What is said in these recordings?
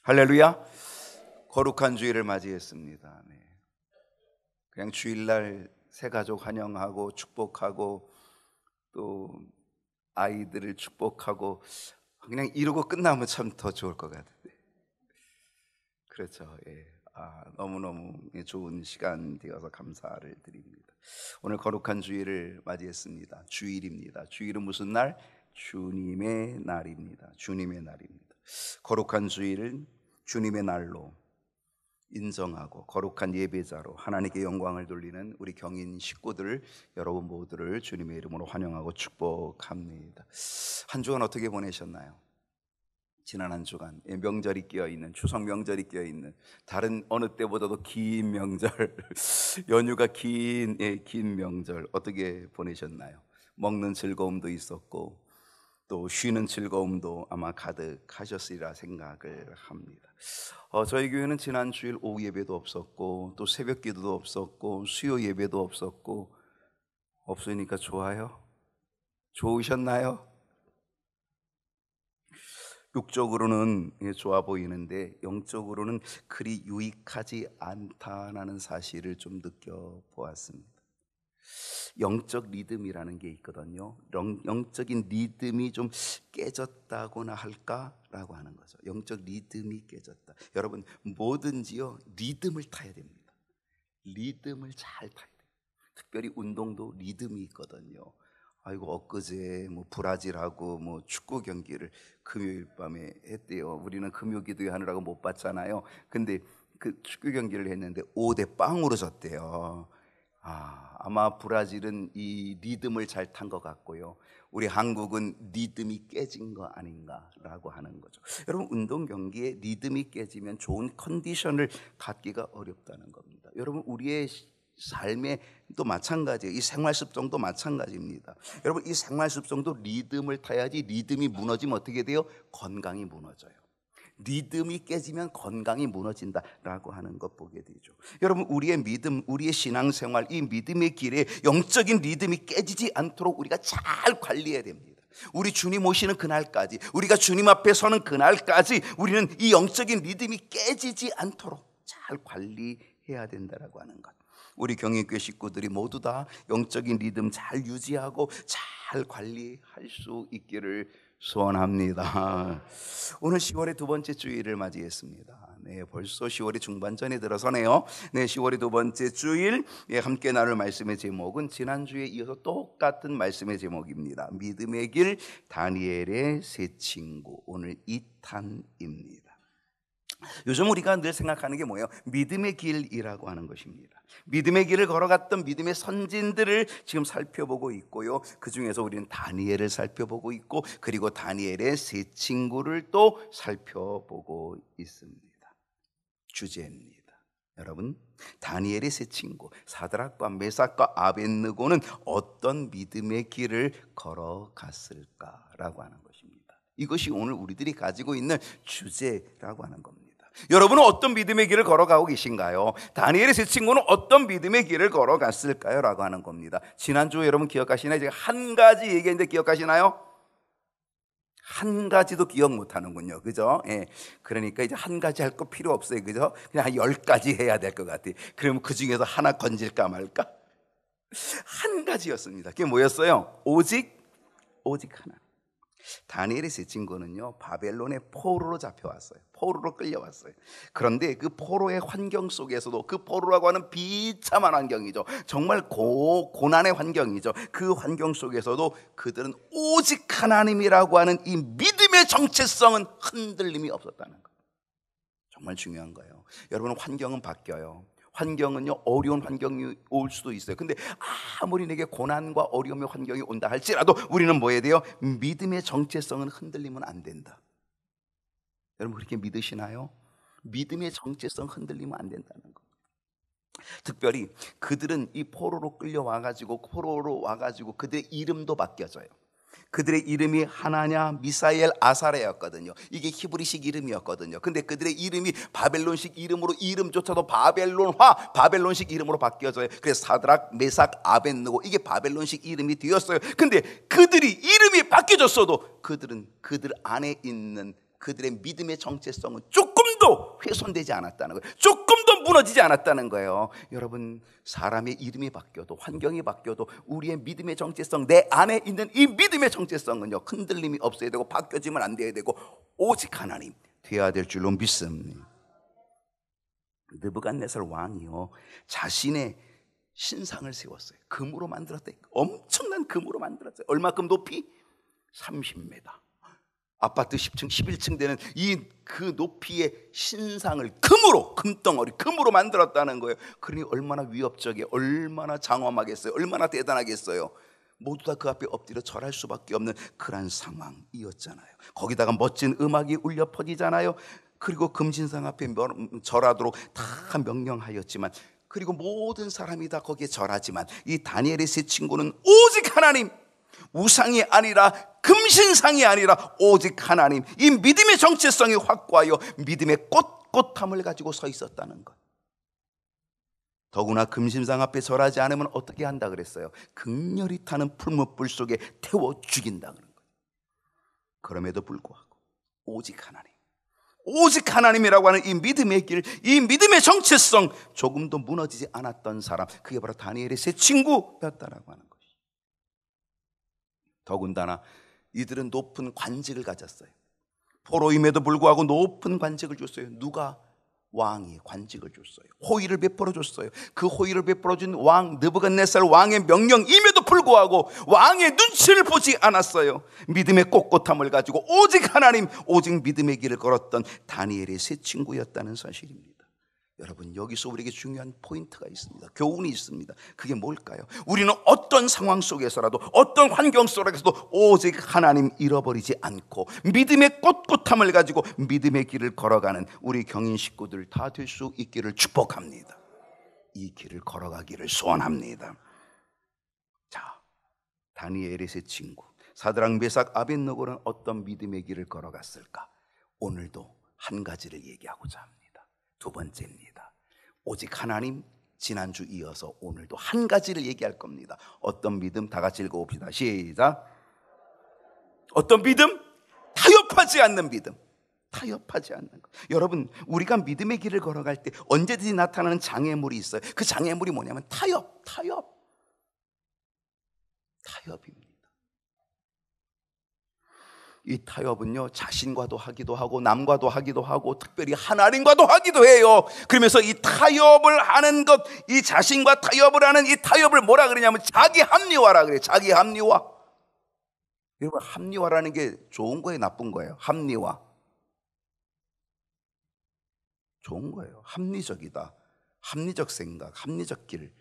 할렐루야. 거룩한 주일을 맞이했습니다. 네. 그냥 주일날 새가족 환영하고 축복하고 또 아이들을 축복하고 그냥 이러고 끝나면 참 더 좋을 것 같은데. 그렇죠. 예. 너무너무 좋은 시간 되어서 감사를 드립니다. 오늘 거룩한 주일을 맞이했습니다. 주일입니다. 주일은 무슨 날? 주님의 날입니다. 주님의 날입니다. 거룩한 주일은 주님의 날로 인정하고 거룩한 예배자로 하나님께 영광을 돌리는 우리 경인 식구들 여러분 모두를 주님의 이름으로 환영하고 축복합니다. 한 주간 어떻게 보내셨나요? 지난 한 주간 명절이 끼어있는, 추석 명절이 끼어있는, 다른 어느 때보다도 긴 명절, 연휴가 긴 명절 어떻게 보내셨나요? 먹는 즐거움도 있었고 또 쉬는 즐거움도 아마 가득하셨으리라 생각을 합니다. 저희 교회는 지난 주일 오후 예배도 없었고 또 새벽 기도도 없었고 수요 예배도 없었고, 없으니까 좋아요? 좋으셨나요? 육적으로는 좋아 보이는데 영적으로는 그리 유익하지 않다는 사실을 좀 느껴보았습니다. 영적 리듬이라는 게 있거든요. 영적인 리듬이 좀 깨졌다고나 할까라고 하는 거죠. 영적 리듬이 깨졌다. 여러분 뭐든지요 리듬을 타야 됩니다. 리듬을 잘 타야 돼요. 특별히 운동도 리듬이 있거든요. 아이고 엊그제 브라질하고 축구 경기를 금요일 밤에 했대요. 우리는 금요 기도회 하느라고 못 봤잖아요. 근데 그 축구 경기를 했는데 5대0으로 졌대요. 아마 브라질은 이 리듬을 잘 탄 것 같고요. 우리 한국은 리듬이 깨진 거 아닌가라고 하는 거죠. 여러분 운동 경기에 리듬이 깨지면 좋은 컨디션을 갖기가 어렵다는 겁니다. 여러분 우리의 삶에도 마찬가지예요. 이 생활 습성도 마찬가지입니다. 여러분 이 생활 습성도 리듬을 타야지. 리듬이 무너지면 어떻게 돼요? 건강이 무너져요. 리듬이 깨지면 건강이 무너진다라고 하는 것 보게 되죠. 여러분 우리의 믿음, 우리의 신앙생활, 이 믿음의 길에 영적인 리듬이 깨지지 않도록 우리가 잘 관리해야 됩니다. 우리 주님 오시는 그날까지, 우리가 주님 앞에 서는 그날까지 우리는 이 영적인 리듬이 깨지지 않도록 잘 관리해야 된다라고 하는 것. 우리 경인교회 식구들이 모두 다 영적인 리듬 잘 유지하고 잘 관리할 수 있기를 소원합니다. 오늘 10월의 두 번째 주일을 맞이했습니다. 네, 벌써 10월의 중반전에 들어서네요. 네, 10월의 두 번째 주일 함께 나눌 말씀의 제목은 지난주에 이어서 똑같은 말씀의 제목입니다. 믿음의 길, 다니엘의 세 친구. 오늘 2탄입니다. 요즘 우리가 늘 생각하는 게 뭐예요? 믿음의 길이라고 하는 것입니다. 믿음의 길을 걸어갔던 믿음의 선진들을 지금 살펴보고 있고요. 그 중에서 우리는 다니엘을 살펴보고 있고 그리고 다니엘의 세 친구를 또 살펴보고 있습니다. 주제입니다. 여러분, 다니엘의 세 친구 사드락과 메삭과 아벳느고는 어떤 믿음의 길을 걸어갔을까라고 하는 것입니다. 이것이 오늘 우리들이 가지고 있는 주제라고 하는 겁니다. 여러분은 어떤 믿음의 길을 걸어가고 계신가요? 다니엘의 세 친구는 어떤 믿음의 길을 걸어갔을까요? 라고 하는 겁니다. 지난주에 여러분 기억하시나요? 제가 한 가지 얘기했는데 기억하시나요? 한 가지도 기억 못하는군요. 그죠? 예. 그러니까 이제 한 가지 할 거 필요 없어요. 그죠? 그냥 한 10가지 해야 될 것 같아요. 그러면 그 중에서 하나 건질까 말까? 한 가지였습니다. 그게 뭐였어요? 오직 하나. 다니엘의 세 친구는요 바벨론의 포로로 잡혀왔어요. 포로로 끌려왔어요. 그런데 그 포로의 환경 속에서도, 그 포로라고 하는 비참한 환경이죠. 정말 고난의 환경이죠. 그 환경 속에서도 그들은 오직 하나님이라고 하는 이 믿음의 정체성은 흔들림이 없었다는 거예요. 정말 중요한 거예요. 여러분 환경은 바뀌어요. 환경은요 어려운 환경이 올 수도 있어요. 근데 아무리 내게 고난과 어려움의 환경이 온다 할지라도 우리는 뭐 해야 돼요? 믿음의 정체성은 흔들리면 안 된다. 여러분 그렇게 믿으시나요? 믿음의 정체성 흔들리면 안 된다는 거. 특별히 그들은 이 포로로 끌려와가지고 그들의 이름도 바뀌어져요. 그들의 이름이 하나냐, 미사엘, 아사레였거든요. 이게 히브리식 이름이었거든요. 근데 그들의 이름이 바벨론식 이름으로, 이름조차도 바벨론식 이름으로 바뀌어져요. 그래서 사드락, 메삭, 아벳느고, 이게 바벨론식 이름이 되었어요. 근데 그들이 이름이 바뀌어졌어도 그들 안에 있는 그들의 믿음의 정체성은 조금도 조금도 훼손되지 않았다는 거예요. 조금도 무너지지 않았다는 거예요. 여러분, 사람의 이름이 바뀌어도, 환경이 바뀌어도 우리의 믿음의 정체성, 내 안에 있는 이 믿음의 정체성은요, 흔들림이 없어야 되고 바뀌어지면 안 돼야 되고 오직 하나님 되어야 될 줄로 믿습니다. 느부갓네살 왕이요, 자신의 신상을 세웠어요. 금으로 만들었대요. 엄청난 금으로 만들었어요. 얼마큼 높이? 30m. 아파트 10층, 11층 되는 그 높이의 신상을 금덩어리, 금으로 만들었다는 거예요. 그러니 얼마나 위협적이에요. 얼마나 장엄하겠어요. 얼마나 대단하겠어요. 모두 다 그 앞에 엎드려 절할 수밖에 없는 그런 상황이었잖아요. 거기다가 멋진 음악이 울려 퍼지잖아요. 그리고 금신상 앞에 절하도록 다 명령하였지만, 그리고 모든 사람이 다 거기에 절하지만 이 다니엘의 세 친구는 오직 하나님, 우상이 아니라 금신상이 아니라 오직 하나님, 이 믿음의 정체성이 확고하여 믿음의 꼿꼿함을 가지고 서 있었다는 것. 더구나 금신상 앞에 절하지 않으면 어떻게 한다 그랬어요? 극렬히 타는 풀무불 속에 태워 죽인다 그런 거예요. 그럼에도 불구하고 오직 하나님, 오직 하나님이라고 하는 이 믿음의 길, 이 믿음의 정체성, 조금도 무너지지 않았던 사람, 그게 바로 다니엘의 세 친구였다라고 하는 것이. 더군다나 이들은 높은 관직을 가졌어요. 포로임에도 불구하고 높은 관직을 줬어요. 누가? 왕이 관직을 줬어요. 호의를 베풀어 줬어요. 그 호의를 베풀어 준 왕 느부갓네살 왕의 명령임에도 불구하고 왕의 눈치를 보지 않았어요. 믿음의 꼿꼿함을 가지고 오직 하나님, 오직 믿음의 길을 걸었던 다니엘의 세 친구였다는 사실입니다. 여러분, 여기서 우리에게 중요한 포인트가 있습니다. 교훈이 있습니다. 그게 뭘까요? 우리는 어떤 상황 속에서라도, 어떤 환경 속에서도 오직 하나님 잃어버리지 않고 믿음의 꼿꼿함을 가지고 믿음의 길을 걸어가는 우리 경인 식구들 다 될 수 있기를 축복합니다. 이 길을 걸어가기를 소원합니다. 자, 다니엘의 세 친구 사드락, 메삭, 아벳느고는 어떤 믿음의 길을 걸어갔을까? 오늘도 한 가지를 얘기하고자 합니다. 두 번째입니다. 오직 하나님, 지난주 이어서 오늘도 한 가지를 얘기할 겁니다. 어떤 믿음? 다 같이 읽어봅시다. 시작. 어떤 믿음? 타협하지 않는 믿음. 타협하지 않는 것. 여러분, 우리가 믿음의 길을 걸어갈 때 언제든지 나타나는 장애물이 있어요. 그 장애물이 뭐냐면 타협입니다. 이 타협은요, 자신과도 하기도 하고 남과도 하기도 하고 특별히 하나님과도 하기도 해요. 그러면서 이 타협을 하는 것, 이 자신과 타협을 하는 이 타협을 뭐라 그러냐면 자기 합리화라 그래요. 자기 합리화. 여러분, 합리화라는 게 좋은 거예요, 나쁜 거예요? 합리화 좋은 거예요. 합리적이다, 합리적 생각, 합리적 길.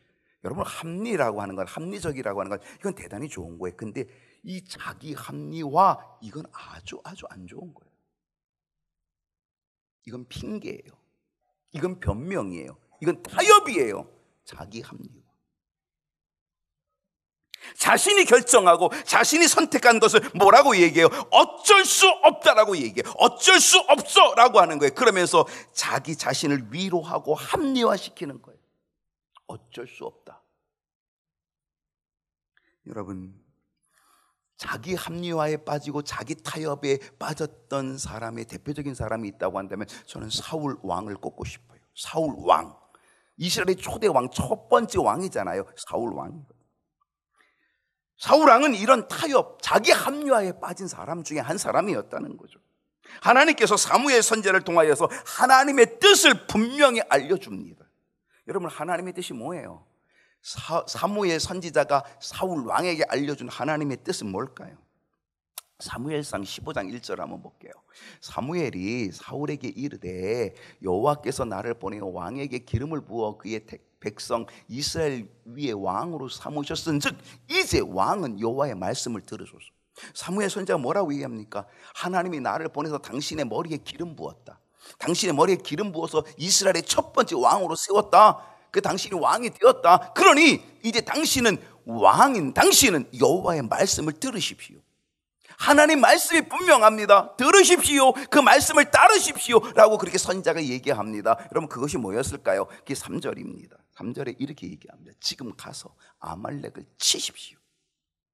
여러분, 합리라고 하는 건, 합리적이라고 하는 건 이건 대단히 좋은 거예요. 근데 이 자기 합리화, 이건 아주 안 좋은 거예요. 이건 핑계예요. 이건 변명이에요. 이건 타협이에요. 자기 합리화. 자신이 결정하고 자신이 선택한 것을 뭐라고 얘기해요? 어쩔 수 없다라고 얘기해요. 어쩔 수 없어라고 하는 거예요. 그러면서 자기 자신을 위로하고 합리화시키는 거예요. 어쩔 수 없다. 여러분, 자기 합리화에 빠지고 자기 타협에 빠졌던 사람의 대표적인 사람이 있다고 한다면 저는 사울 왕을 꼽고 싶어요. 사울 왕, 이스라엘의 초대 왕, 첫 번째 왕이잖아요. 사울 왕. 사울 왕은 이런 타협, 자기 합리화에 빠진 사람 중에 한 사람이었다는 거죠. 하나님께서 사무엘 선지자를 통하여서 하나님의 뜻을 분명히 알려줍니다. 여러분, 하나님의 뜻이 뭐예요? 사무엘 선지자가 사울 왕에게 알려준 하나님의 뜻은 뭘까요? 사무엘상 15장 1절 한번 볼게요. 사무엘이 사울에게 이르되 여호와께서 나를 보내어 왕에게 기름을 부어 그의 백성 이스라엘 위에 왕으로 삼으셨은즉 이제 왕은 여호와의 말씀을 들으소서. 사무엘 선지자가 뭐라고 얘기합니까? 하나님이 나를 보내서 당신의 머리에 기름 부었다. 당신의 머리에 기름 부어서 이스라엘의 첫 번째 왕으로 세웠다. 그 당신이 왕이 되었다. 그러니 이제 당신은 왕인 당신은 여호와의 말씀을 들으십시오. 하나님 말씀이 분명합니다. 들으십시오. 그 말씀을 따르십시오 라고 그렇게 선지자가 얘기합니다. 여러분, 그것이 뭐였을까요? 그게 3절입니다 3절에 이렇게 얘기합니다. 지금 가서 아말렉을 치십시오.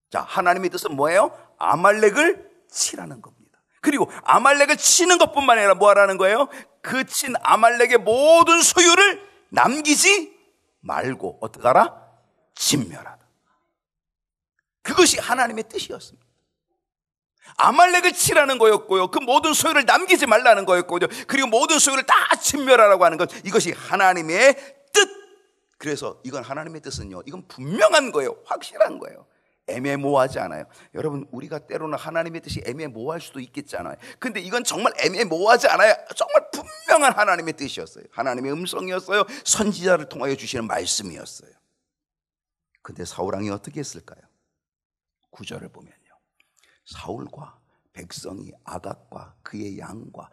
자, 하나님의 뜻은 뭐예요? 아말렉을 치라는 겁니다. 그리고 아말렉을 치는 것뿐만 아니라 뭐 하라는 거예요? 그 친 아말렉의 모든 소유를 남기지 말고 어떻게 하라? 진멸하다. 그것이 하나님의 뜻이었습니다. 아말렉을 치라는 거였고요, 그 모든 소유를 남기지 말라는 거였고요, 그리고 모든 소유를 다 진멸하라고 하는 것, 이것이 하나님의 뜻. 그래서 이건 하나님의 뜻은요, 이건 분명한 거예요. 확실한 거예요. 애매모호하지 않아요. 여러분, 우리가 때로는 하나님의 뜻이 애매모호할 수도 있겠잖아요. 근데 이건 정말 애매모호하지 않아요. 정말 분명한 하나님의 뜻이었어요. 하나님의 음성이었어요. 선지자를 통하여 주시는 말씀이었어요. 근데 사울왕이 어떻게 했을까요? 9절을 보면요, 사울과 백성이 아각과 그의 양과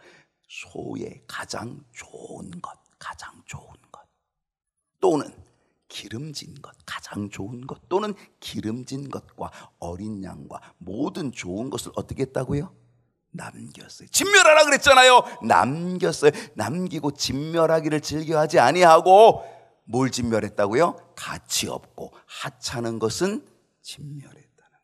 소의 가장 좋은 것, 또는 기름진 것, 가장 좋은 것, 또는 기름진 것과 어린 양과 모든 좋은 것을 어떻게 했다고요? 남겼어요. 진멸하라 그랬잖아요. 남겼어요. 남기고 진멸하기를 즐겨하지 아니하고 뭘 진멸했다고요? 가치 없고 하찮은 것은 진멸했다는 거예요.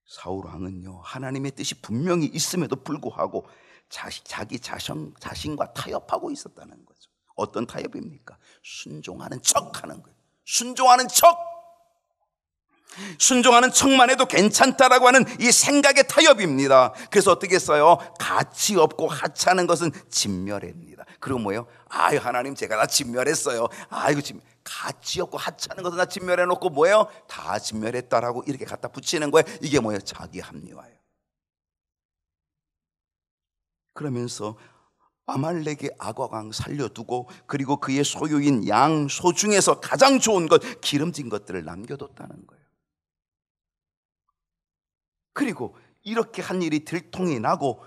사울 왕은요, 하나님의 뜻이 분명히 있음에도 불구하고 자기 자신과 타협하고 있었다는 거죠. 어떤 타협입니까? 순종하는 척 하는 거예요. 순종하는 척만 해도 괜찮다라고 하는 이 생각의 타협입니다. 그래서 어떻게 했어요? 가치 없고 하찮은 것은 진멸합니다. 그리고 뭐예요? 아유, 하나님, 제가 다 진멸했어요. 아이고, 가치 없고 하찮은 것은 다 진멸해놓고 뭐예요? 다 진멸했다라고 이렇게 갖다 붙이는 거예요. 이게 뭐예요? 자기 합리화예요. 그러면서 아말렉의 아과강 살려두고, 그리고 그의 소유인 양, 소 중에서 가장 좋은 것, 기름진 것들을 남겨뒀다는 거예요. 그리고 이렇게 한 일이 들통이 나고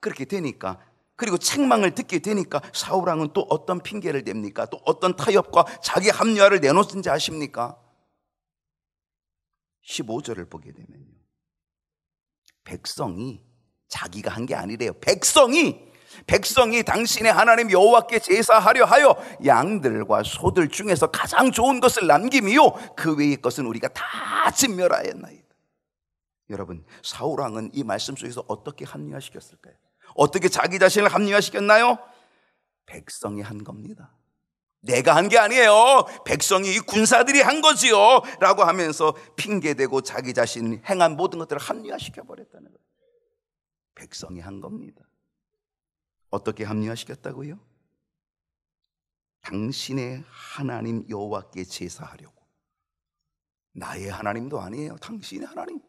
그렇게 되니까, 그리고 책망을 듣게 되니까 사울왕은 또 어떤 핑계를 댑니까? 또 어떤 타협과 자기 합리화를 내놓는지 아십니까? 15절을 보게 되면요, 백성이 자기가 한 게 아니래요. 백성이 당신의 하나님 여호와께 제사하려 하여 양들과 소들 중에서 가장 좋은 것을 남김이요 그 외의 것은 우리가 다 진멸하였나이다. 여러분, 사울왕은 이 말씀 속에서 어떻게 합리화시켰을까요? 어떻게 자기 자신을 합리화시켰나요? 백성이 한 겁니다. 내가 한 게 아니에요. 백성이, 군사들이 한 거지요 라고 하면서 핑계대고 자기 자신이 행한 모든 것들을 합리화시켜버렸다는 거예요. 백성이 한 겁니다. 어떻게 합리화시켰다고요? 당신의 하나님 여호와께 제사하려고. 나의 하나님도 아니에요. 당신의 하나님,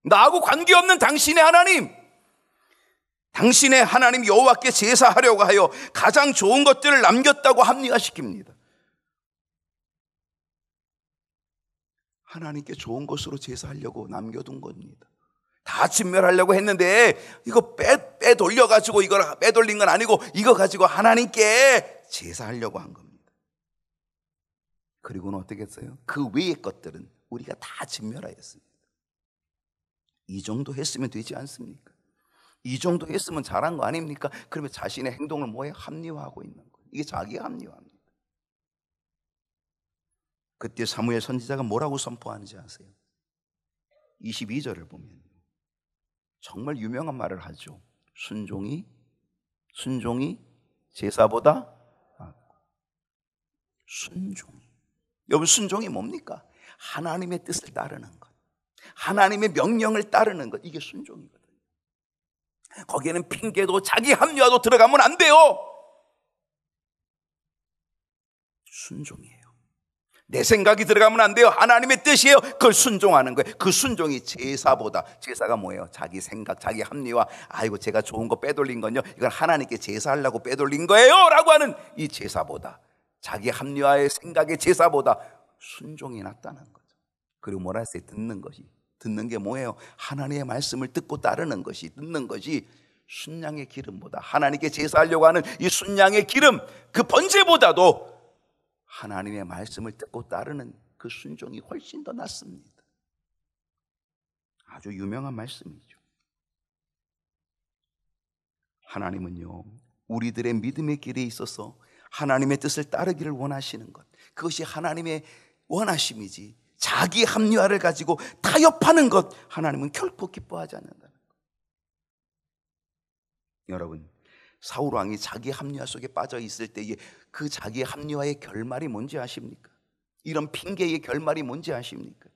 나하고 관계없는 당신의 하나님, 당신의 하나님 여호와께 제사하려고 하여 가장 좋은 것들을 남겼다고 합리화시킵니다. 하나님께 좋은 것으로 제사하려고 남겨둔 겁니다. 다 진멸하려고 했는데 이거 빼돌려가지고, 이걸 빼돌린 건 아니고 이거 가지고 하나님께 제사하려고 한 겁니다. 그리고는 어떻게 했어요? 그 외의 것들은 우리가 다 진멸하였습니다. 이 정도 했으면 되지 않습니까? 이 정도 했으면 잘한 거 아닙니까? 그러면 자신의 행동을 뭐예요? 합리화하고 있는 거예요. 이게 자기 합리화입니다. 그때 사무엘 선지자가 뭐라고 선포하는지 아세요? 22절을 보면 정말 유명한 말을 하죠. 순종이 제사보다 낫고. 여러분, 순종이 뭡니까? 하나님의 뜻을 따르는 것, 하나님의 명령을 따르는 것, 이게 순종이거든요. 거기에는 핑계도 자기 합리화도 들어가면 안 돼요. 순종이에요. 내 생각이 들어가면 안 돼요. 하나님의 뜻이에요. 그걸 순종하는 거예요. 그 순종이 제사보다, 제사가 뭐예요? 자기 생각, 자기 합리화. 아이고, 제가 좋은 거 빼돌린 건요, 이건 하나님께 제사하려고 빼돌린 거예요 라고 하는 이 제사보다, 자기 합리화의 생각의 제사보다 순종이 낫다는 거죠. 그리고 뭐라 했어요? 듣는 게 뭐예요? 하나님의 말씀을 듣고 따르는 것이, 듣는 것이 순양의 기름보다, 하나님께 제사하려고 하는 이 순양의 기름, 그 번제보다도 하나님의 말씀을 듣고 따르는 그 순종이 훨씬 더 낫습니다. 아주 유명한 말씀이죠. 하나님은요, 우리들의 믿음의 길에 있어서 하나님의 뜻을 따르기를 원하시는 것, 그것이 하나님의 원하심이지, 자기 합리화를 가지고 타협하는 것, 하나님은 결코 기뻐하지 않는다는 것. 여러분, 사울 왕이 자기 합리화 속에 빠져 있을 때에 그 자기 합리화의 결말이 뭔지 아십니까? 이런 핑계의 결말이 뭔지 아십니까?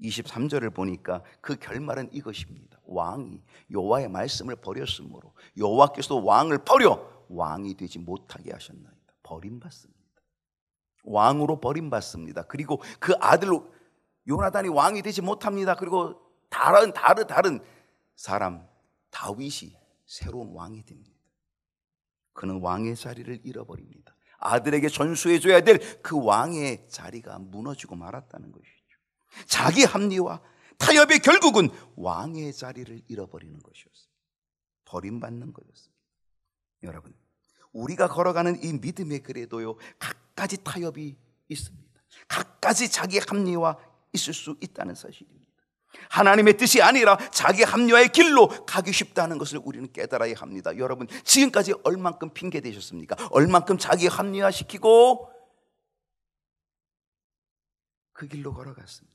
23절을 보니까 그 결말은 이것입니다. 왕이 여호와의 말씀을 버렸으므로 여호와께서 왕을 버려 왕이 되지 못하게 하셨나이다. 버림받습니다. 왕으로 버림받습니다. 그리고 그 아들 요나단이 왕이 되지 못합니다. 그리고 다른 사람 다윗이 새로운 왕이 됩니다. 그는 왕의 자리를 잃어버립니다. 아들에게 전수해줘야 될 그 왕의 자리가 무너지고 말았다는 것이죠. 자기 합리화, 타협의 결국은 왕의 자리를 잃어버리는 것이었습니다. 버림받는 거였습니다. 여러분, 우리가 걸어가는 이 믿음의 길에도요, 갖가지 타협이 있습니다. 갖가지 자기 합리화 있을 수 있다는 사실입니다. 하나님의 뜻이 아니라 자기 합리화의 길로 가기 쉽다는 것을 우리는 깨달아야 합니다. 여러분, 지금까지 얼만큼 핑계 대셨습니까? 얼만큼 자기 합리화시키고 그 길로 걸어갔습니까?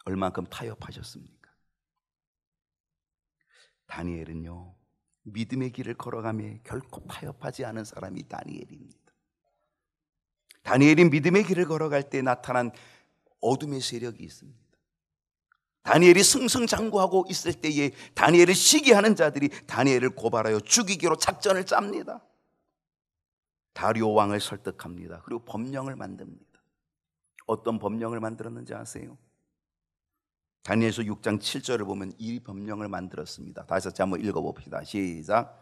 얼만큼 타협하셨습니까? 다니엘은요, 믿음의 길을 걸어가며 결코 타협하지 않은 사람이 다니엘입니다. 다니엘이 믿음의 길을 걸어갈 때 나타난 어둠의 세력이 있습니다. 다니엘이 승승장구하고 있을 때에 다니엘을 시기하는 자들이 다니엘을 고발하여 죽이기로 작전을 짭니다. 다리오 왕을 설득합니다. 그리고 법령을 만듭니다. 어떤 법령을 만들었는지 아세요? 다니엘서 6장 7절을 보면 이 법령을 만들었습니다. 다시 한번 읽어봅시다. 시작.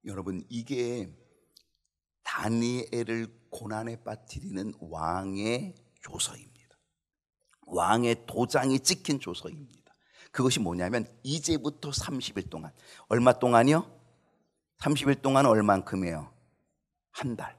여러분, 이게 다니엘을 고난에 빠뜨리는 왕의 조서입니다. 왕의 도장이 찍힌 조서입니다. 그것이 뭐냐면 이제부터 30일 동안, 얼마 동안이요? 30일 동안 얼만큼이에요? 한 달.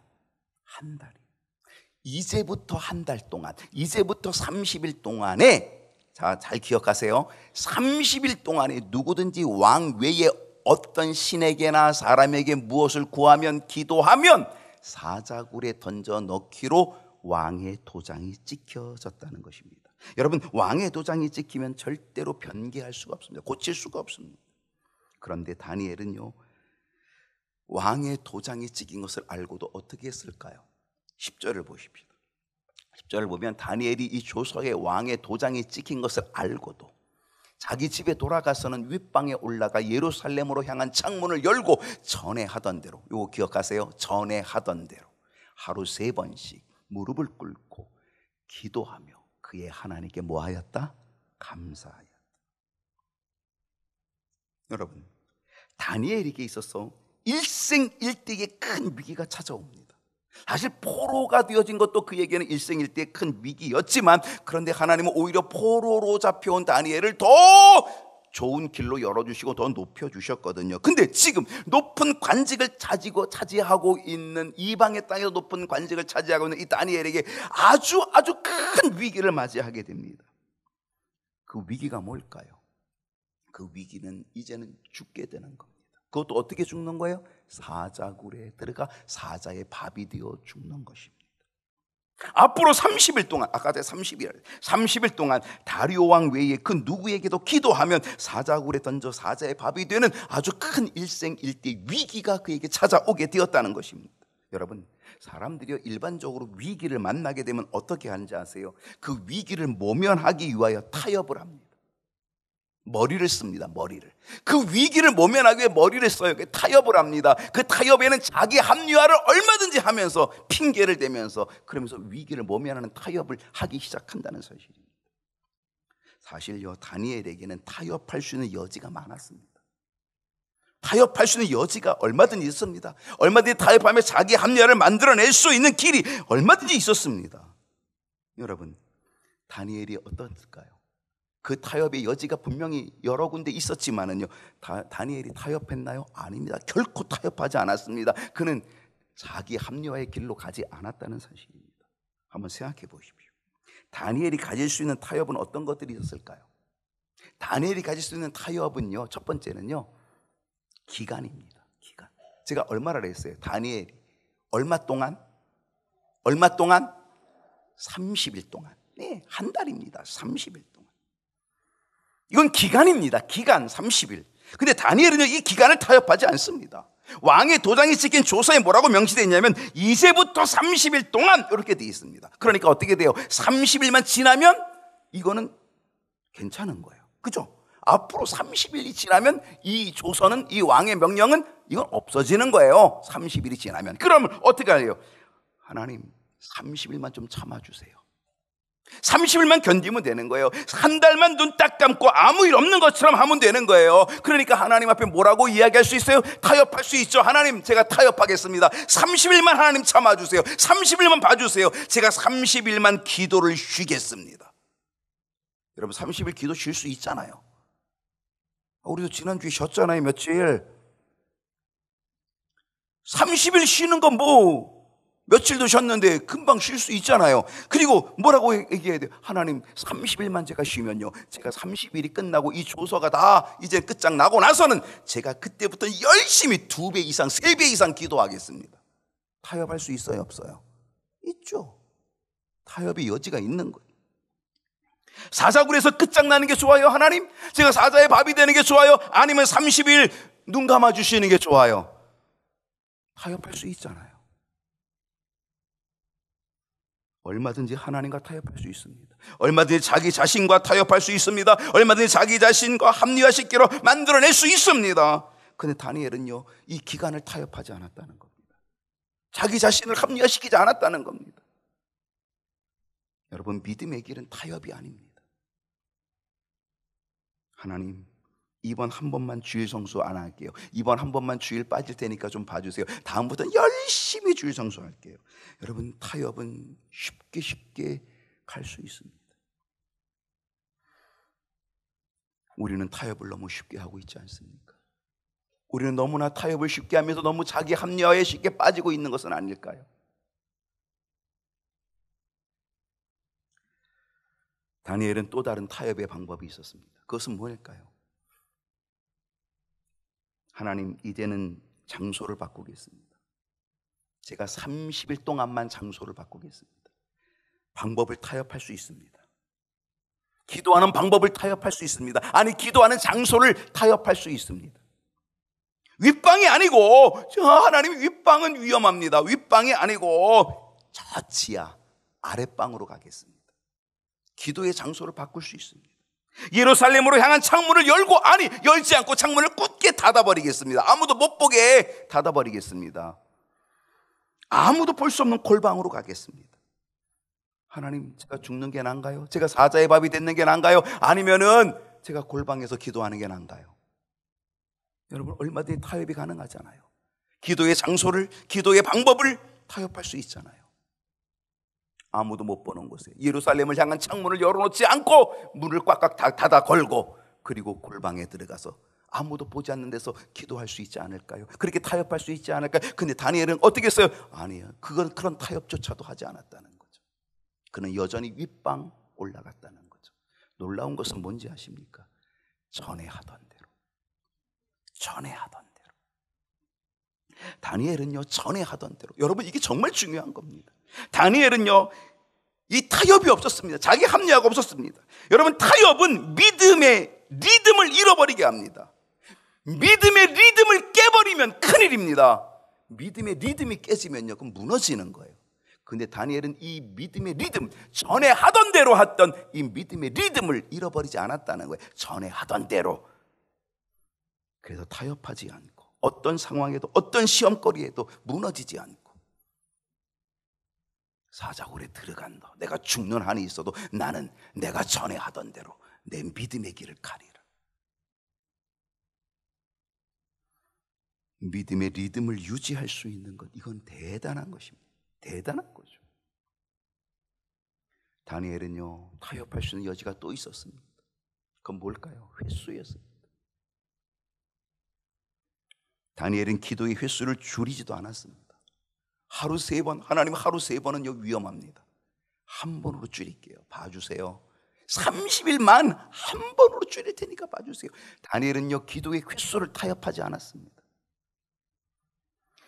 이제부터 한 달 동안, 이제부터 30일 동안에, 자, 잘 기억하세요. 30일 동안에 누구든지 왕 외에 어떤 신에게나 사람에게 무엇을 구하면, 기도하면 사자굴에 던져 넣기로 왕의 도장이 찍혀졌다는 것입니다. 여러분, 왕의 도장이 찍히면 절대로 변개할 수가 없습니다. 고칠 수가 없습니다. 그런데 다니엘은요, 왕의 도장이 찍힌 것을 알고도 어떻게 했을까요? 10절을 보십시오. 10절을 보면 다니엘이 이 조서에 왕의 도장이 찍힌 것을 알고도 자기 집에 돌아가서는 윗방에 올라가 예루살렘으로 향한 창문을 열고 전에 하던 대로, 이거 기억하세요? 전에 하던 대로 하루 3번씩 무릎을 꿇고 기도하며 그의 하나님께 뭐하였다? 감사하였다. 여러분, 다니엘에게 있어서 일생일대의 큰 위기가 찾아옵니다. 사실 포로가 되어진 것도 그에게는 일생일대의 큰 위기였지만, 그런데 하나님은 오히려 포로로 잡혀온 다니엘을 더 좋은 길로 열어주시고 더 높여주셨거든요. 근데 지금 높은 관직을 차지하고 있는, 이방의 땅에서 높은 관직을 차지하고 있는 이 다니엘에게 아주 큰 위기를 맞이하게 됩니다. 그 위기가 뭘까요? 그 위기는 이제는 죽게 되는 겁니다. 그것도 어떻게 죽는 거예요? 사자굴에 들어가 사자의 밥이 되어 죽는 것입니다. 앞으로 30일 동안, 아까 제가 30일 동안 다리오 왕 외에 그 누구에게도 기도하면 사자굴에 던져 사자의 밥이 되는 아주 큰 일생일대 위기가 그에게 찾아오게 되었다는 것입니다. 여러분, 사람들이 일반적으로 위기를 만나게 되면 어떻게 하는지 아세요? 그 위기를 모면하기 위하여 타협을 합니다. 머리를 씁니다. 머리를. 그 위기를 모면하기 위해 머리를 써요. 타협을 합니다. 그 타협에는 자기 합리화를 얼마든지 하면서 핑계를 대면서, 그러면서 위기를 모면하는 타협을 하기 시작한다는 사실입니다. 사실요, 다니엘에게는 타협할 수 있는 여지가 많았습니다. 타협할 수 있는 여지가 얼마든지 있습니다. 얼마든지 타협하며 자기 합리화를 만들어낼 수 있는 길이 얼마든지 있었습니다. 여러분, 다니엘이 어떻을까요? 그 타협의 여지가 분명히 여러 군데 있었지만은요, 다니엘이 타협했나요? 아닙니다. 결코 타협하지 않았습니다. 그는 자기 합리화의 길로 가지 않았다는 사실입니다. 한번 생각해 보십시오. 다니엘이 가질 수 있는 타협은 어떤 것들이 있었을까요? 다니엘이 가질 수 있는 타협은요, 첫 번째는요, 기간입니다. 기간. 제가 얼마나 했어요? 다니엘이 얼마 동안? 얼마 동안? 30일 동안. 네, 한 달입니다. 30일 동안. 이건 기간입니다. 기간 30일. 근데 다니엘은요, 이 기간을 타협하지 않습니다. 왕의 도장이 찍힌 조서에 뭐라고 명시되어 있냐면 이제부터 30일 동안 이렇게 되어 있습니다. 그러니까 어떻게 돼요? 30일만 지나면 이거는 괜찮은 거예요. 그죠? 앞으로 30일이 지나면 이 조서는, 이 왕의 명령은 이건 없어지는 거예요. 30일이 지나면. 그러면 어떻게 해요? 하나님 30일만 좀 참아주세요. 30일만 견디면 되는 거예요. 한 달만 눈 딱 감고 아무 일 없는 것처럼 하면 되는 거예요. 그러니까 하나님 앞에 뭐라고 이야기할 수 있어요? 타협할 수 있죠. 하나님, 제가 타협하겠습니다. 30일만 하나님 참아주세요. 30일만 봐주세요. 제가 30일만 기도를 쉬겠습니다. 여러분 30일 기도 쉴 수 있잖아요. 우리도 지난주에 쉬었잖아요. 며칠. 30일 쉬는 건 뭐 며칠도 쉬었는데 금방 쉴 수 있잖아요. 그리고 뭐라고 얘기해야 돼요? 하나님 30일만 제가 쉬면요, 제가 30일이 끝나고 이 조서가 다 이제 끝장나고 나서는 제가 그때부터 열심히 2배 이상 3배 이상 기도하겠습니다. 타협할 수 있어요? 없어요? 있죠. 타협의 여지가 있는 거예요. 사자굴에서 끝장나는 게 좋아요? 하나님 제가 사자의 밥이 되는 게 좋아요? 아니면 30일 눈 감아주시는 게 좋아요? 타협할 수 있잖아요. 얼마든지 하나님과 타협할 수 있습니다. 얼마든지 자기 자신과 타협할 수 있습니다. 얼마든지 자기 자신과 합리화시키러 만들어낼 수 있습니다. 그런데 다니엘은요, 이 기간을 타협하지 않았다는 겁니다. 자기 자신을 합리화시키지 않았다는 겁니다. 여러분, 믿음의 길은 타협이 아닙니다. 하나님, 이번 한 번만 주일 성수 안 할게요. 이번 한 번만 주일 빠질 테니까 좀 봐주세요. 다음부터는 열심히 주일 성수할게요. 여러분, 타협은 쉽게 갈 수 있습니다. 우리는 타협을 너무 쉽게 하고 있지 않습니까? 우리는 너무나 타협을 쉽게 하면서 너무 자기 합리화에 쉽게 빠지고 있는 것은 아닐까요? 다니엘은 또 다른 타협의 방법이 있었습니다. 그것은 뭘까요? 하나님, 이제는 장소를 바꾸겠습니다. 제가 30일 동안만 장소를 바꾸겠습니다. 방법을 타협할 수 있습니다. 기도하는 방법을 타협할 수 있습니다. 아니, 기도하는 장소를 타협할 수 있습니다. 윗방이 아니고, 하나님, 윗방은 위험합니다. 윗방이 아니고 저 지하 아랫방으로 가겠습니다. 기도의 장소를 바꿀 수 있습니다. 예루살렘으로 향한 창문을 열고, 아니 열지 않고 창문을 굳게 닫아버리겠습니다. 아무도 못 보게 닫아버리겠습니다. 아무도 볼 수 없는 골방으로 가겠습니다. 하나님, 제가 죽는 게 나은가요? 제가 사자의 밥이 되는 게 나은가요? 아니면은 제가 골방에서 기도하는 게 나은가요? 여러분, 얼마든지 타협이 가능하잖아요. 기도의 장소를, 기도의 방법을 타협할 수 있잖아요. 아무도 못 보는 곳에 예루살렘을 향한 창문을 열어놓지 않고 문을 꽉꽉 닫아 걸고, 그리고 골방에 들어가서 아무도 보지 않는 데서 기도할 수 있지 않을까요? 그렇게 타협할 수 있지 않을까요? 근데 다니엘은 어떻게 했어요? 아니요, 그런 타협조차도 하지 않았다는 거죠. 그는 여전히 윗방 올라갔다는 거죠. 놀라운 것은 뭔지 아십니까? 전에 하던 대로. 다니엘은요, 전에 하던 대로. 여러분, 이게 정말 중요한 겁니다. 다니엘은요, 이 타협이 없었습니다. 자기 합리화가 없었습니다. 여러분, 타협은 믿음의 리듬을 잃어버리게 합니다. 믿음의 리듬을 깨버리면 큰일입니다. 믿음의 리듬이 깨지면요, 그럼 무너지는 거예요. 근데 다니엘은 이 믿음의 리듬, 전에 하던 대로 했던 이 믿음의 리듬을 잃어버리지 않았다는 거예요. 전에 하던 대로. 그래서 타협하지 않고, 어떤 상황에도, 어떤 시험거리에도 무너지지 않고, 사자굴에 들어간다, 내가 죽는 한이 있어도 나는 내가 전에 하던 대로 내 믿음의 길을 가리라. 믿음의 리듬을 유지할 수 있는 것, 이건 대단한 것입니다. 대단한 거죠. 다니엘은요, 타협할 수 있는 여지가 또 있었습니다. 그건 뭘까요? 횟수였습니다. 다니엘은 기도의 횟수를 줄이지도 않았습니다. 하루 3번, 하나님 하루 3번은 위험합니다. 한 번으로 줄일게요. 봐주세요. 30일만 한 번으로 줄일 테니까 봐주세요. 다니엘은요, 기도의 횟수를 타협하지 않았습니다.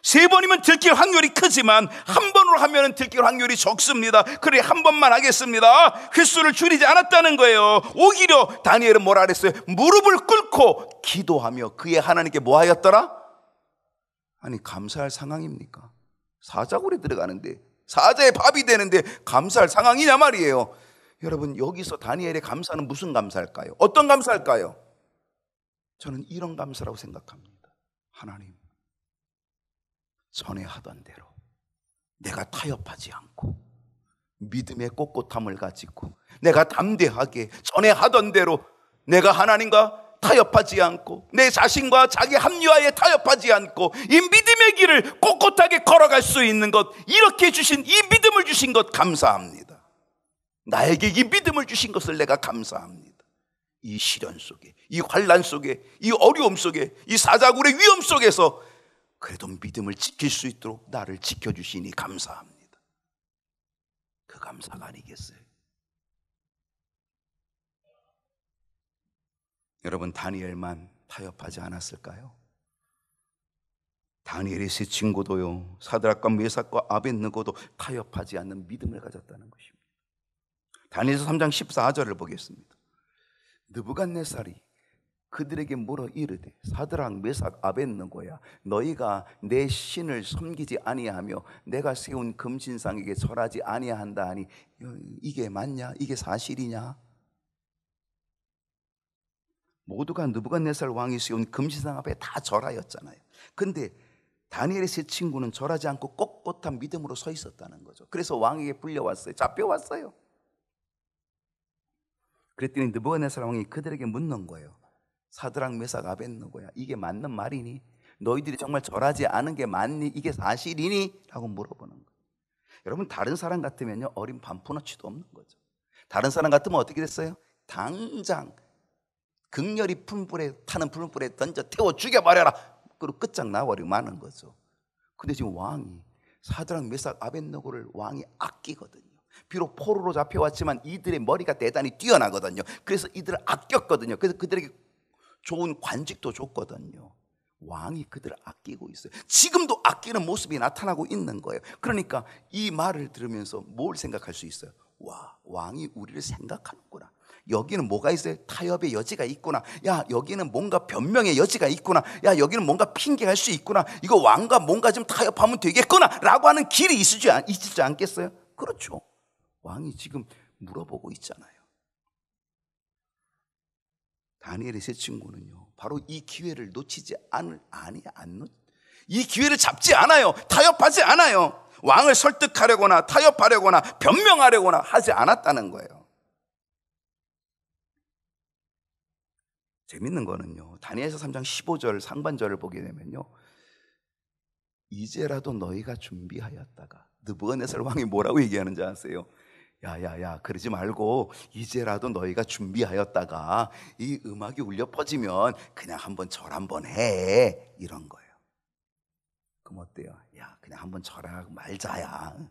3번이면 들킬 확률이 크지만 한 번으로 하면 들킬 확률이 적습니다. 그래 한 번만 하겠습니다. 횟수를 줄이지 않았다는 거예요. 오히려 다니엘은 뭐라 그랬어요? 무릎을 꿇고 기도하며 그의 하나님께 뭐 하였더라? 아니 감사할 상황입니까? 사자굴에 들어가는데, 사자의 밥이 되는데 감사할 상황이냐 말이에요. 여러분, 여기서 다니엘의 감사는 무슨 감사일까요? 어떤 감사일까요? 저는 이런 감사라고 생각합니다. 하나님, 전에 하던 대로 내가 타협하지 않고 믿음의 꼿꼿함을 가지고 내가 담대하게 전에 하던 대로 내가 하나님과 타협하지 않고 내 자신과 자기 합리화에 타협하지 않고 이 믿음의 길을 꼿꼿하게 걸어갈 수 있는 것, 이렇게 주신 이 믿음을 주신 것 감사합니다. 나에게 이 믿음을 주신 것을 내가 감사합니다. 이 시련 속에, 이 환난 속에, 이 어려움 속에, 이 사자굴의 위험 속에서 그래도 믿음을 지킬 수 있도록 나를 지켜주시니 감사합니다. 그 감사가 아니겠어요? 여러분, 다니엘만 타협하지 않았을까요? 다니엘의 세 친구도요, 사드락과 메삭과 아벳느고도 타협하지 않는 믿음을 가졌다는 것입니다. 다니엘서 3장 14절을 보겠습니다. 느부갓네살이 그들에게 물어 이르되, 사드락 메삭 아벳느고야, 너희가 내 신을 섬기지 아니하며 내가 세운 금신상에게 절하지 아니한다 하니 이게 맞냐? 이게 사실이냐? 모두가 느부갓네살 왕이 세운 금신상 앞에 다 절하였잖아요. 근데 다니엘의 세 친구는 절하지 않고 꼿꼿한 믿음으로 서 있었다는 거죠. 그래서 왕에게 불려왔어요. 잡혀왔어요. 그랬더니 느부갓네살 왕이 그들에게 묻는 거예요. 사드락 메삭 아벳느고야, 이게 맞는 말이니? 너희들이 정말 절하지 않은 게 맞니? 이게 사실이니? 라고 물어보는 거예요. 여러분, 다른 사람 같으면요, 어린 반푼어치도 없는 거죠. 다른 사람 같으면 어떻게 됐어요? 당장 극렬히 타는 풀불에 던져 태워 죽여버려라, 그리고 끝장나버리고 마는 거죠. 근데 지금 왕이 사드락 메삭 아벳느고를 왕이 아끼거든요. 비록 포로로 잡혀왔지만 이들의 머리가 대단히 뛰어나거든요. 그래서 이들을 아꼈거든요. 그래서 그들에게 좋은 관직도 줬거든요. 왕이 그들을 아끼고 있어요. 지금도 아끼는 모습이 나타나고 있는 거예요. 그러니까 이 말을 들으면서 뭘 생각할 수 있어요? 와, 왕이 우리를 생각하는구나. 여기는 뭐가 있어요? 타협의 여지가 있구나. 야, 여기는 뭔가 변명의 여지가 있구나. 야, 여기는 뭔가 핑계할 수 있구나. 이거 왕과 뭔가 좀 타협하면 되겠구나 라고 하는 길이 있지 않겠어요? 그렇죠. 왕이 지금 물어보고 있잖아요. 다니엘의 세 친구는요, 바로 이 기회를 놓치지 이 기회를 잡지 않아요. 타협하지 않아요. 왕을 설득하려거나 타협하려거나 변명하려거나 하지 않았다는 거예요. 재밌는 거는요, 다니엘서 3장 15절 상반절을 보게 되면요, 이제라도 너희가 준비하였다가, 느부갓네살 왕이 뭐라고 얘기하는지 아세요? 야야야, 그러지 말고 이제라도 너희가 준비하였다가 이 음악이 울려 퍼지면 그냥 한번 절 한번 해, 이런 거예요. 그럼 어때요? 야, 그냥 한번 절하고 말자야.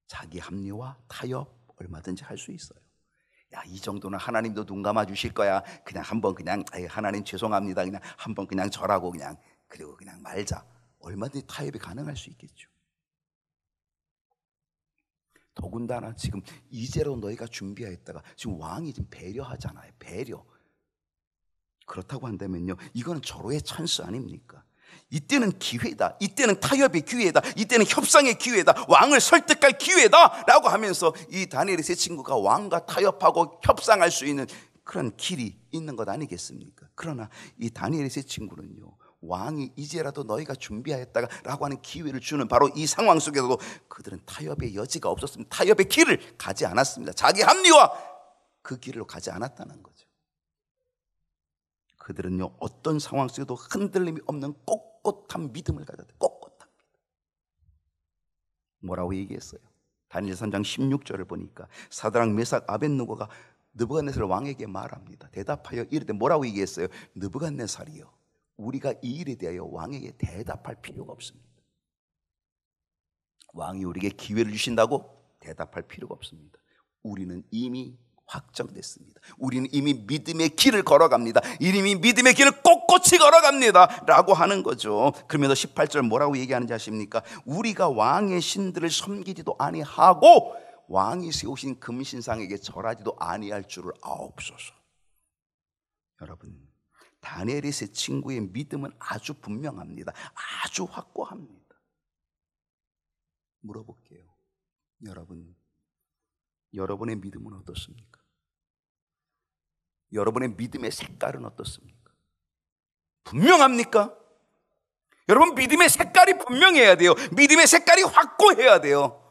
자기 합리화, 타협 얼마든지 할 수 있어요. 야, 이 정도는 하나님도 눈 감아 주실 거야. 그냥 한번 하나님 죄송합니다. 그냥 한번 그냥 절하고 그리고 그냥 말자. 얼마든지 타협이 가능할 수 있겠죠. 더군다나 지금 이제로 너희가 준비하였다가, 지금 왕이 지금 배려하잖아요. 배려. 그렇다고 한다면요, 이거는 절호의 찬스 아닙니까? 이때는 기회다. 이때는 타협의 기회다. 이때는 협상의 기회다. 왕을 설득할 기회다 라고 하면서 이 다니엘의 세 친구가 왕과 타협하고 협상할 수 있는 그런 길이 있는 것 아니겠습니까? 그러나 이 다니엘의 세 친구는요, 왕이 이제라도 너희가 준비하였다가 라고 하는 기회를 주는 바로 이 상황 속에서도 그들은 타협의 여지가 없었습니다. 타협의 길을 가지 않았습니다. 자기 합리화, 그 길로 가지 않았다는 거죠. 그들은요, 어떤 상황 속에도 흔들림이 없는 꼿꼿한 믿음을 가졌다. 꼿꼿한 믿음. 뭐라고 얘기했어요? 다니엘 3장 16절을 보니까 사드락 메삭 아벳느고가 느부갓네살 왕에게 말합니다. 대답하여 이르되, 뭐라고 얘기했어요? 느부갓네살이요, 우리가 이 일에 대하여 왕에게 대답할 필요가 없습니다. 왕이 우리에게 기회를 주신다고 대답할 필요가 없습니다. 우리는 이미 확정됐습니다. 우리는 이미 믿음의 길을 걸어갑니다. 이미 믿음의 길을 꼿꼿이 걸어갑니다 라고 하는 거죠. 그러면서 18절 뭐라고 얘기하는지 아십니까? 우리가 왕의 신들을 섬기지도 아니하고 왕이 세우신 금신상에게 절하지도 아니할 줄을 아옵소서. 여러분, 다니엘의 세 친구의 믿음은 아주 분명합니다. 아주 확고합니다. 물어볼게요. 여러분의 믿음은 어떻습니까? 여러분의 믿음의 색깔은 어떻습니까? 분명합니까? 여러분, 믿음의 색깔이 분명해야 돼요. 믿음의 색깔이 확고해야 돼요.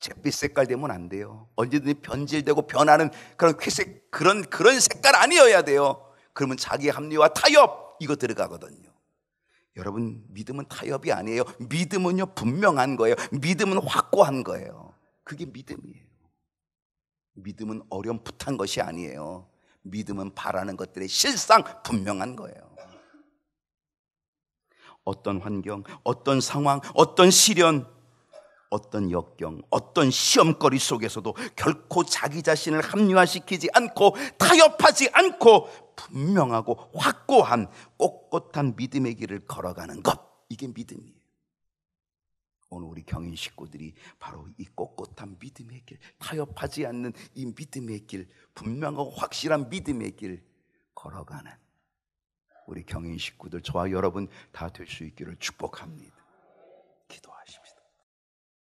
잿빛 색깔 되면 안 돼요. 언제든지 변질되고 변하는 그런 회색, 그런 색깔 아니어야 돼요. 그러면 자기 합리화, 타협 이거 들어가거든요. 여러분, 믿음은 타협이 아니에요. 믿음은요 분명한 거예요. 믿음은 확고한 거예요. 그게 믿음이에요. 믿음은 어렴풋한 것이 아니에요. 믿음은 바라는 것들의 실상 분명한 거예요. 어떤 환경, 어떤 상황, 어떤 시련, 어떤 역경, 어떤 시험거리 속에서도 결코 자기 자신을 합리화시키지 않고 타협하지 않고 분명하고 확고한 꼿꼿한 믿음의 길을 걸어가는 것, 이게 믿음이에요. 오늘 우리 경인 식구들이 바로 이 꼿꼿한 믿음의 길, 타협하지 않는 이 믿음의 길, 분명하고 확실한 믿음의 길 걸어가는 우리 경인 식구들, 저와 여러분 다 될 수 있기를 축복합니다. 기도하십시오.